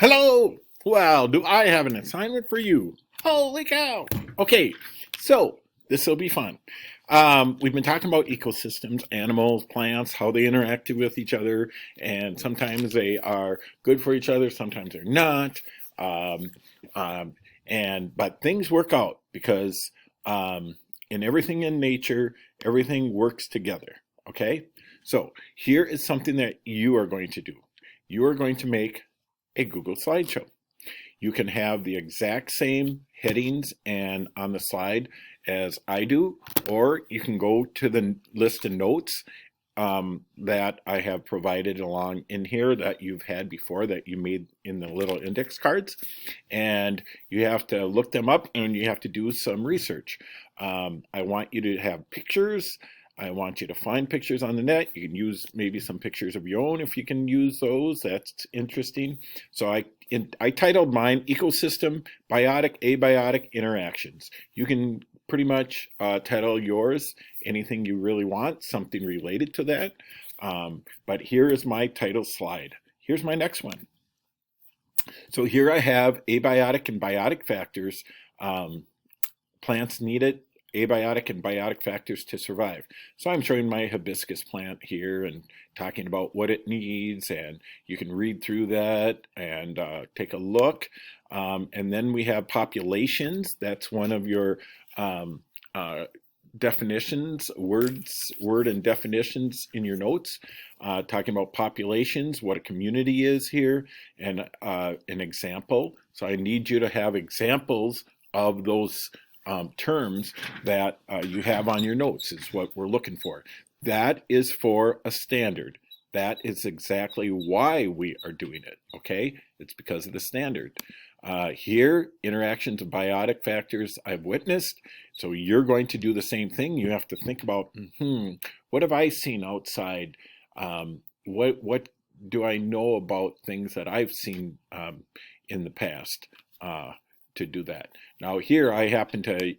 Hello! Well, do I have an assignment for you? Holy cow! Okay, so this will be fun. We've been talking about ecosystems, animals, plants, how they interact with each other, and sometimes they are good for each other, sometimes they're not. Um, but things work out because in everything in nature, everything works together. Okay, so here is something that you are going to do. You are going to make a Google slideshow. You can have the exact same headings and on the slide as I do, or you can go to the list of notes that I have provided along in here that you've had before that you made in the little index cards, and you have to look them up and you have to do some research. I want you to have pictures. I want you to find pictures on the net. You can use maybe some pictures of your own if you can use those. That's interesting. So I titled mine Ecosystem, Biotic, Abiotic Interactions. You can pretty much title yours anything you really want, something related to that. But here is my title slide. Here's my next one. So here I have abiotic and biotic factors. Plants need it. Abiotic and biotic factors to survive. So I'm showing my hibiscus plant here and talking about what it needs, and you can read through that and take a look. And then we have populations. That's one of your definitions, word and definitions in your notes, talking about populations, what a community is here, and an example. So I need you to have examples of those terms that you have on your notes is what we're looking for. That is for a standard. That is exactly why we are doing it, okay? It's because of the standard. Here, interactions of biotic factors I've witnessed. So you're going to do the same thing. You have to think about, what have I seen outside? What do I know about things that I've seen in the past? To do that. Now here I happen to,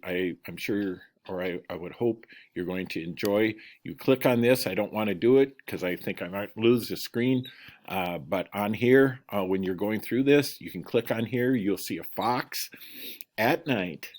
I'm sure, or I would hope you're going to enjoy. You click on this. I don't want to do it because I think I might lose the screen. But on here, when you're going through this, you can click on here. You'll see a fox at night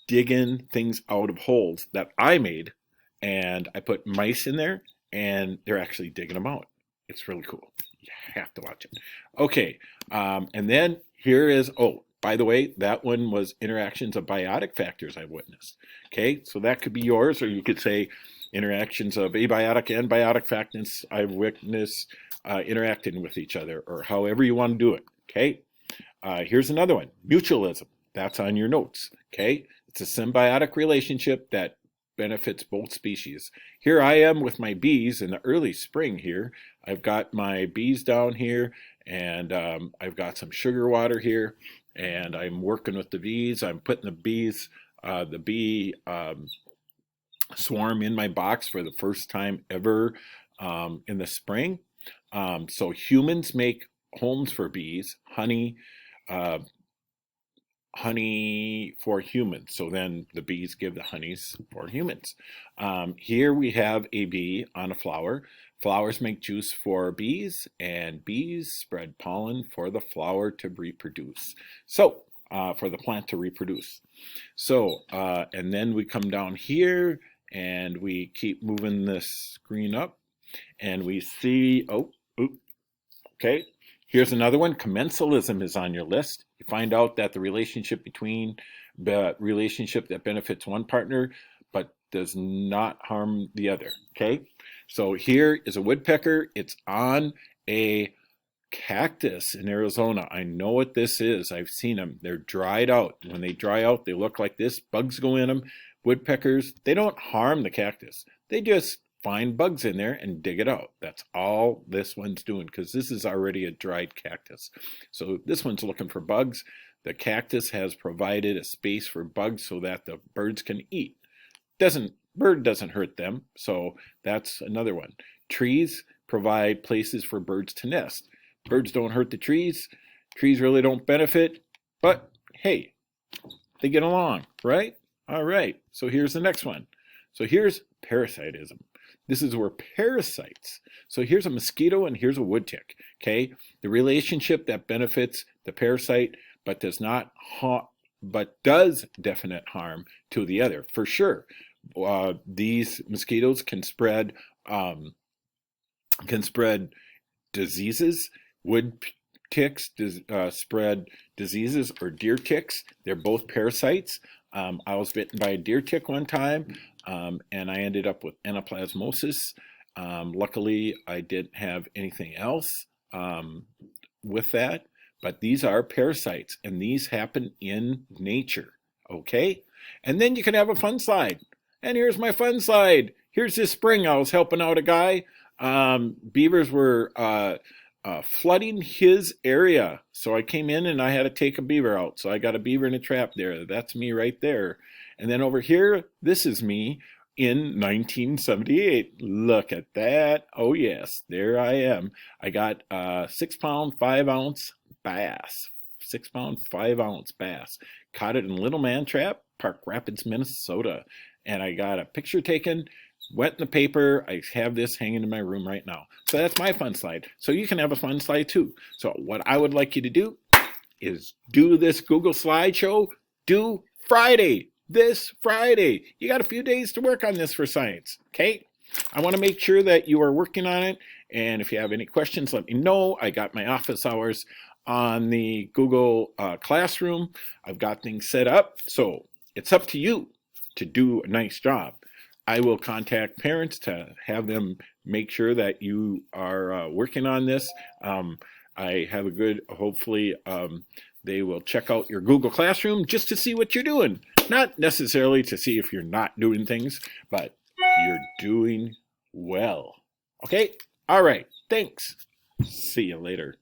digging things out of holes that I made. And I put mice in there and they're actually digging them out. It's really cool. You have to watch it. Okay. And then here is, by the way, that one was interactions of biotic factors I witnessed. Okay, so that could be yours, or you could say interactions of abiotic and biotic factors I've witnessed interacting with each other, or however you want to do it. Okay, here's another one, mutualism. That's on your notes. Okay, it's a symbiotic relationship that benefits both species. Here I am with my bees in the early spring here. I've got my bees down here, and I've got some sugar water here. And I'm working with the bees. I'm putting the bee swarm in my box for the first time ever in the spring. So humans make homes for bees, honey for humans. So then the bees give the honeys for humans. Here we have a bee on a flower. Flowers make juice for bees, and bees spread pollen for the flower to reproduce. So, for the plant to reproduce. So, and then we come down here and we keep moving this screen up and we see, okay. Here's another one. Commensalism is on your list. You find out that the relationship that benefits one partner but does not harm the other. Okay, so here is a woodpecker. It's on a cactus in Arizona. I know what this is. I've seen them. They're dried out. When they dry out, they look like this. Bugs go in them. Woodpeckers, they don't harm the cactus. They just find bugs in there and dig it out. That's all this one's doing, because this is already a dried cactus. So this one's looking for bugs. The cactus has provided a space for bugs so that the birds can eat. Bird doesn't hurt them, so that's another one. Trees provide places for birds to nest. Birds don't hurt the trees. Trees really don't benefit, but hey, they get along, right? All right, so here's the next one. So here's parasitism. This is where parasites. So here's a mosquito and here's a wood tick. Okay, the relationship that benefits the parasite but does not does definite harm to the other, for sure. These mosquitoes can spread diseases. Wood ticks spread diseases, or deer ticks. They're both parasites. I was bitten by a deer tick one time, and I ended up with anaplasmosis. Luckily, I didn't have anything else with that, but these are parasites, and these happen in nature, okay? And then you can have a fun slide. And here's my fun slide. Here's this spring. I was helping out a guy. Beavers were flooding his area. So I came in and I had to take a beaver out. So I got a beaver in a trap there. That's me right there. And then over here, this is me in 1978. Look at that. Oh yes, there I am. I got a 6-pound, 5-ounce bass. 6-pound, 5-ounce bass. Caught it in Little Man Trap, Park Rapids, Minnesota. And I got a picture taken, went in the paper. I have this hanging in my room right now. So that's my fun slide. So you can have a fun slide too. So what I would like you to do is do this Google slideshow due Friday. This Friday. You got a few days to work on this for science, okay? I want to make sure that you are working on it. And if you have any questions, let me know. I got my office hours on the Google Classroom. I've got things set up. So it's up to you to do a nice job. I will contact parents to have them make sure that you are working on this. I have a good, hopefully they will check out your Google Classroom just to see what you're doing. Not necessarily to see if you're not doing things, but you're doing well. Okay? All right. Thanks. See you later.